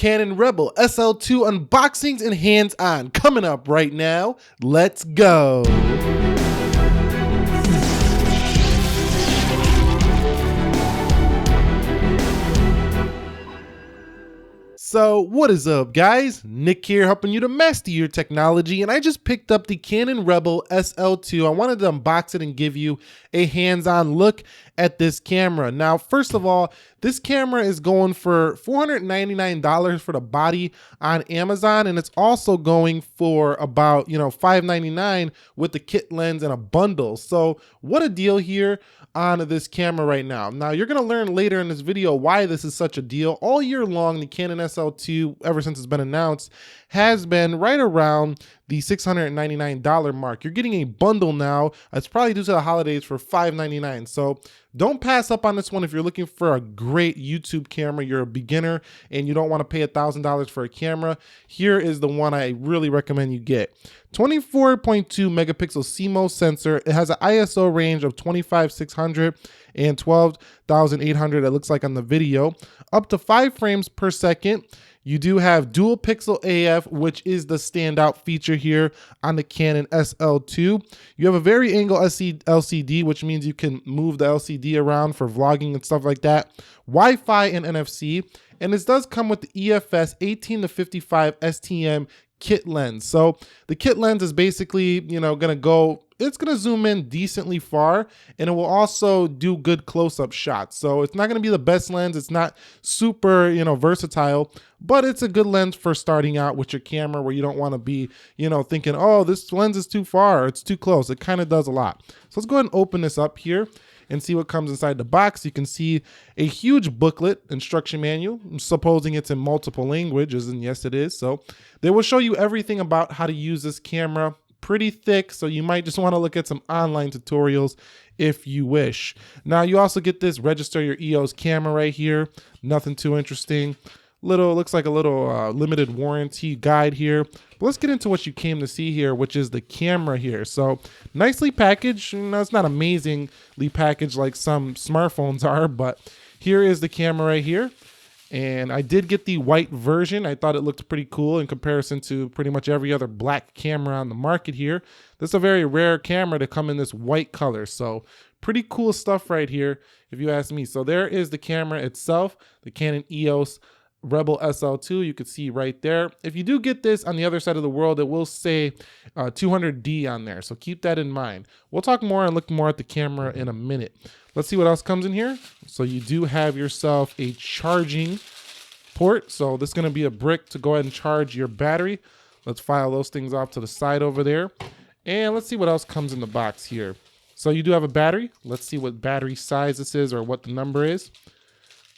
Canon Rebel SL2 unboxings and hands-on coming up right now. Let's go. So what is up, guys? Nick here, helping you to master your technology, and I just picked up the Canon Rebel SL2. I wanted to unbox it and give you a hands-on look at this camera. Now, first of all, this camera is going for $499 for the body on Amazon, and it's also going for about, $599 with the kit lens and a bundle. So what a deal here on this camera right now. Now, you're gonna learn later in this video why this is such a deal. All year long, the Canon SL2, ever since it's been announced, has been right around the $699 mark. You're getting a bundle now. It's probably due to the holidays for $599. So don't pass up on this one if you're looking for a great YouTube camera. You're a beginner and you don't want to pay $1,000 for a camera. Here is the one I really recommend you get. 24.2 megapixel CMOS sensor. It has an ISO range of 25,600 and 12,800. It looks like on the video. Up to 5 frames per second. You do have dual pixel AF, which is the standout feature here on the Canon SL2. You have a very angle LCD, which means you can move the LCD around for vlogging and stuff like that. Wi-Fi and NFC. And this does come with the EFS 18-55 STM kit lens. So the kit lens is basically, it's gonna zoom in decently far, and it will also do good close-up shots. So it's not gonna be the best lens. It's not super, versatile, but it's a good lens for starting out with your camera where you don't wanna be, thinking, oh, this lens is too far, or it's too close. It kind of does a lot. So let's go ahead and open this up here and see what comes inside the box. You can see a huge booklet, instruction manual. I'm supposing it's in multiple languages, and yes, it is. So they will show you everything about how to use this camera. Pretty thick, so you might just want to look at some online tutorials if you wish. Now, you also get this register your EOS camera right here. Nothing too interesting. Looks like a little limited warranty guide here. But let's get into what you came to see here, which is the camera here. So nicely packaged. It's not amazingly packaged like some smartphones are, but here is the camera right here. And I did get the white version. I thought it looked pretty cool in comparison to pretty much every other black camera on the market here. This is a very rare camera to come in this white color. So pretty cool stuff right here, if you ask me. So there is the camera itself, the Canon EOS Rebel SL2. You can see right there. If you do get this on the other side of the world, it will say 200D on there. So keep that in mind. We'll talk more and look more at the camera in a minute. Let's see what else comes in here. So you do have yourself a charging port. So this is going to be a brick to go ahead and charge your battery. Let's file those things off to the side over there. And let's see what else comes in the box here. So you do have a battery. Let's see what battery size this is or what the number is.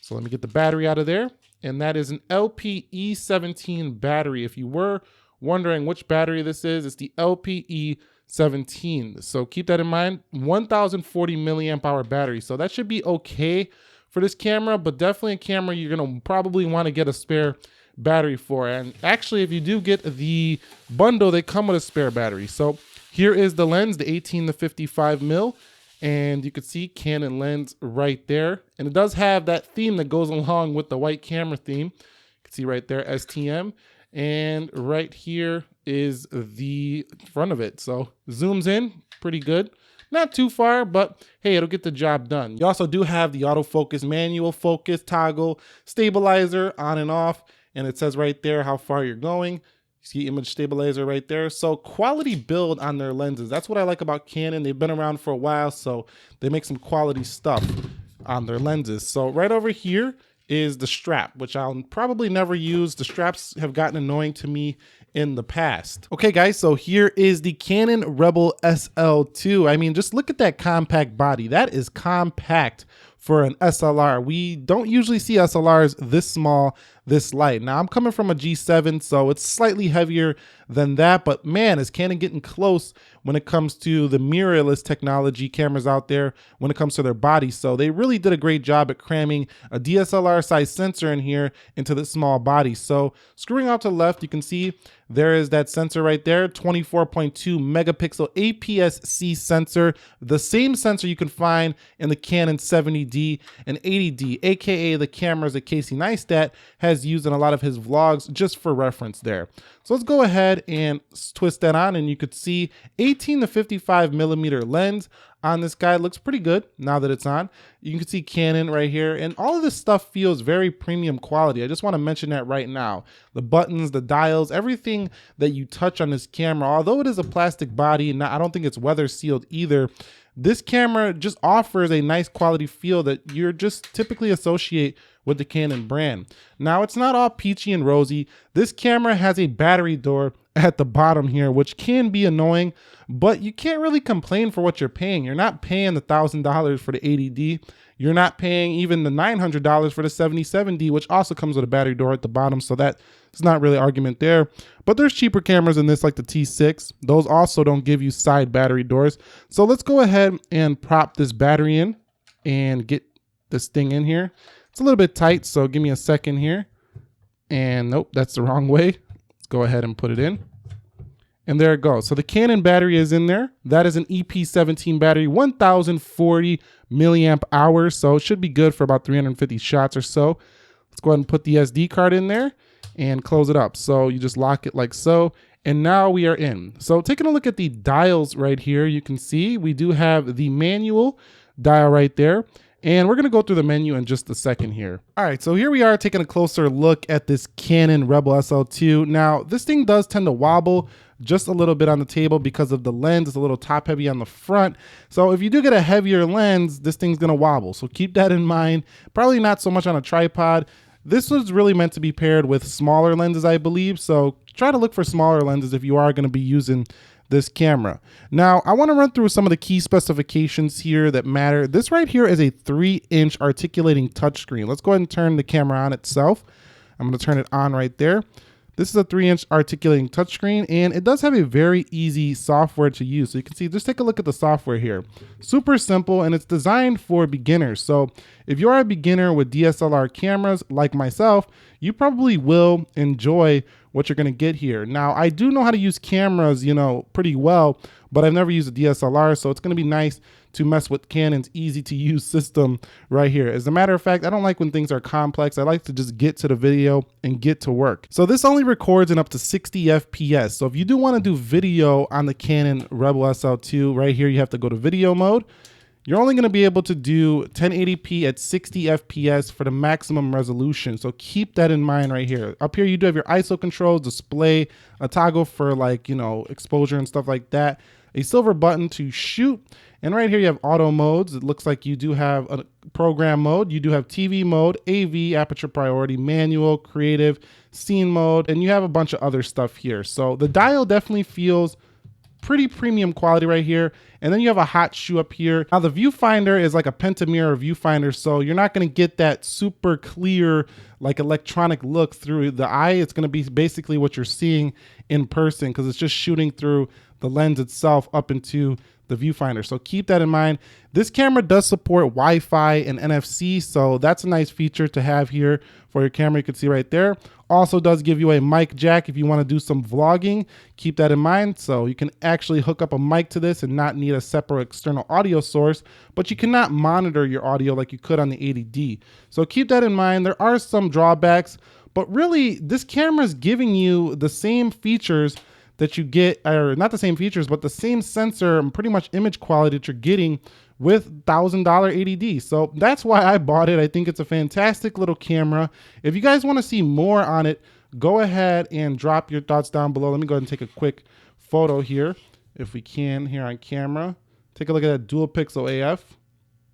So let me get the battery out of there. And that is an LPE17 battery. If you were wondering which battery this is, it's the LPE17. So keep that in mind. 1040 milliamp hour battery. So that should be okay for this camera, but definitely a camera you're gonna probably want to get a spare battery for. And actually, if you do get the bundle, they come with a spare battery. So here is the lens, the 18-55 mil. And you can see Canon lens right there. And it does have that theme that goes along with the white camera theme. You can see right there, STM. And right here is the front of it. So zooms in pretty good. Not too far, but hey, it'll get the job done. You also do have the autofocus, manual focus, toggle, stabilizer on and off. And it says right there how far you're going. See image stabilizer right there. So quality build on their lenses. That's what I like about Canon. They've been around for a while, so they make some quality stuff on their lenses. So right over here is the strap, which I'll probably never use. The straps have gotten annoying to me in the past. Okay, guys, so here is the Canon Rebel SL2. I mean, just look at that compact body. That is compact for an SLR. We don't usually see SLRs this small, this light. Now, I'm coming from a G7, so it's slightly heavier than that, but man, is Canon getting close when it comes to the mirrorless technology cameras out there when it comes to their body. So they really did a great job at cramming a DSLR size sensor in here into the small body. So screwing out to the left, you can see there is that sensor right there, 24.2 megapixel APS-C sensor, the same sensor you can find in the Canon 70D and 80D, aka the cameras that Casey Neistat has has used in a lot of his vlogs, just for reference there. So let's go ahead and twist that on, and you could see 18 to 55 millimeter lens on this guy. It looks pretty good now that it's on. You can see Canon right here, and all of this stuff feels very premium quality. I just want to mention that right now. The buttons, the dials, everything that you touch on this camera, although it is a plastic body, and I don't think it's weather sealed either, this camera just offers a nice quality feel that you're just typically associate with the Canon brand. Now, it's not all peachy and rosy. This camera has a battery door at the bottom here, which can be annoying, but you can't really complain for what you're paying. You're not paying the $1,000 for the 80D. You're not paying even the $900 for the 77D, which also comes with a battery door at the bottom, so that's not really argument there. But there's cheaper cameras in this, like the T6. Those also don't give you side battery doors. So let's go ahead and prop this battery in and get this thing in here. It's a little bit tight, so give me a second here. And nope, that's the wrong way. Let's go ahead and put it in. And there it goes. So the Canon battery is in there. That is an EP17 battery, 1040 milliamp hours. So it should be good for about 350 shots or so. Let's go ahead and put the SD card in there and close it up. So you just lock it like so. And now we are in. So taking a look at the dials right here, you can see we do have the manual dial right there. And we're going to go through the menu in just a second here. All right, so here we are taking a closer look at this Canon Rebel SL2. Now, this thing does tend to wobble just a little bit on the table because of the lens. It's a little top heavy on the front. So if you do get a heavier lens, this thing's going to wobble. So keep that in mind. Probably not so much on a tripod. This was really meant to be paired with smaller lenses, I believe. So try to look for smaller lenses if you are going to be using this camera. Now, I want to run through some of the key specifications here that matter. This right here is a 3-inch articulating touchscreen. Let's go ahead and turn the camera on itself. I'm going to turn it on right there. This is a 3-inch articulating touchscreen, and it does have a very easy software to use. So you can see, just take a look at the software here. Super simple, and it's designed for beginners. So if you're a beginner with DSLR cameras like myself, you probably will enjoy what you're going to get here. Now, I do know how to use cameras, pretty well, but I've never used a DSLR, so it's going to be nice to mess with Canon's easy to use system right here. As a matter of fact, I don't like when things are complex. I like to just get to the video and get to work. So this only records in up to 60 FPS. So if you do want to do video on the Canon Rebel SL2, right here, you have to go to video mode. You're only going to be able to do 1080p at 60 FPS for the maximum resolution. So keep that in mind right here. Up here, you do have your ISO controls, display, a toggle for exposure and stuff like that, a silver button to shoot. And right here, you have auto modes. It looks like you do have a program mode. You do have TV mode, AV, aperture priority, manual, creative, scene mode, and you have a bunch of other stuff here. So the dial definitely feels pretty premium quality right here. And then you have a hot shoe up here. Now the viewfinder is like a pentamirror viewfinder, so you're not going to get that super clear electronic look through the eye. It's going to be basically what you're seeing in person because it's just shooting through the lens itself up into the viewfinder. So keep that in mind. This camera does support Wi-Fi and NFC, so that's a nice feature to have here for your camera. You can see right there. Also does give you a mic jack if you want to do some vlogging. Keep that in mind. So you can actually hook up a mic to this and not need a separate external audio source, but you cannot monitor your audio like you could on the 80D. So keep that in mind. There are some drawbacks, but really this camera is giving you the same features that you get, or not the same features, but the same sensor and pretty much image quality that you're getting with $1,000 80D. So that's why I bought it. I think it's a fantastic little camera. If you guys want to see more on it, go ahead and drop your thoughts down below. Let me go ahead and take a quick photo here, if we can, here on camera. Take a look at that dual pixel AF,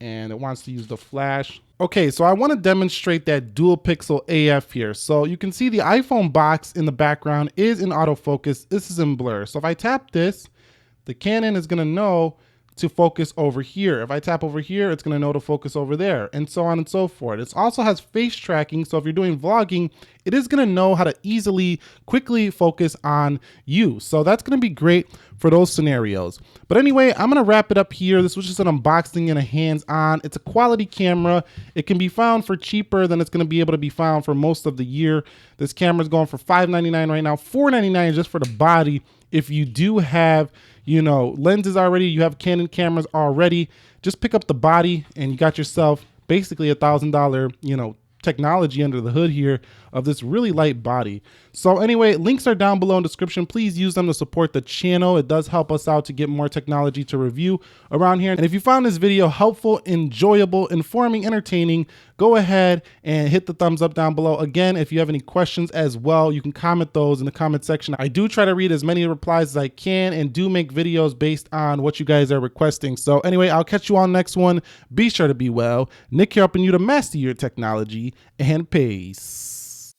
and it wants to use the flash. Okay, so I want to demonstrate that dual pixel AF here. So you can see the iPhone box in the background is in autofocus. This is in blur. So if I tap this, the Canon is going to know to focus over here. If I tap over here, it's going to know to focus over there, and so on and so forth. It also has face tracking, so if you're doing vlogging, it is going to know how to easily, quickly focus on you. So that's going to be great for those scenarios. But anyway, I'm going to wrap it up here. This was just an unboxing and a hands-on. It's a quality camera. It can be found for cheaper than it's going to be able to be found for most of the year. This camera is going for $599 right now, $499 just for the body. If you do have lenses already, you have Canon cameras already, just pick up the body and you got yourself basically $1,000, technology under the hood here of this really light body. So anyway, links are down below in the description. Please use them to support the channel. It does help us out to get more technology to review around here. And if you found this video helpful, enjoyable, informing, entertaining, go ahead and hit the thumbs up down below. Again, if you have any questions as well, you can comment those in the comment section. I do try to read as many replies as I can and do make videos based on what you guys are requesting. So anyway, I'll catch you on the next one. Be sure to be well. Nick here helping you to master your technology, and peace.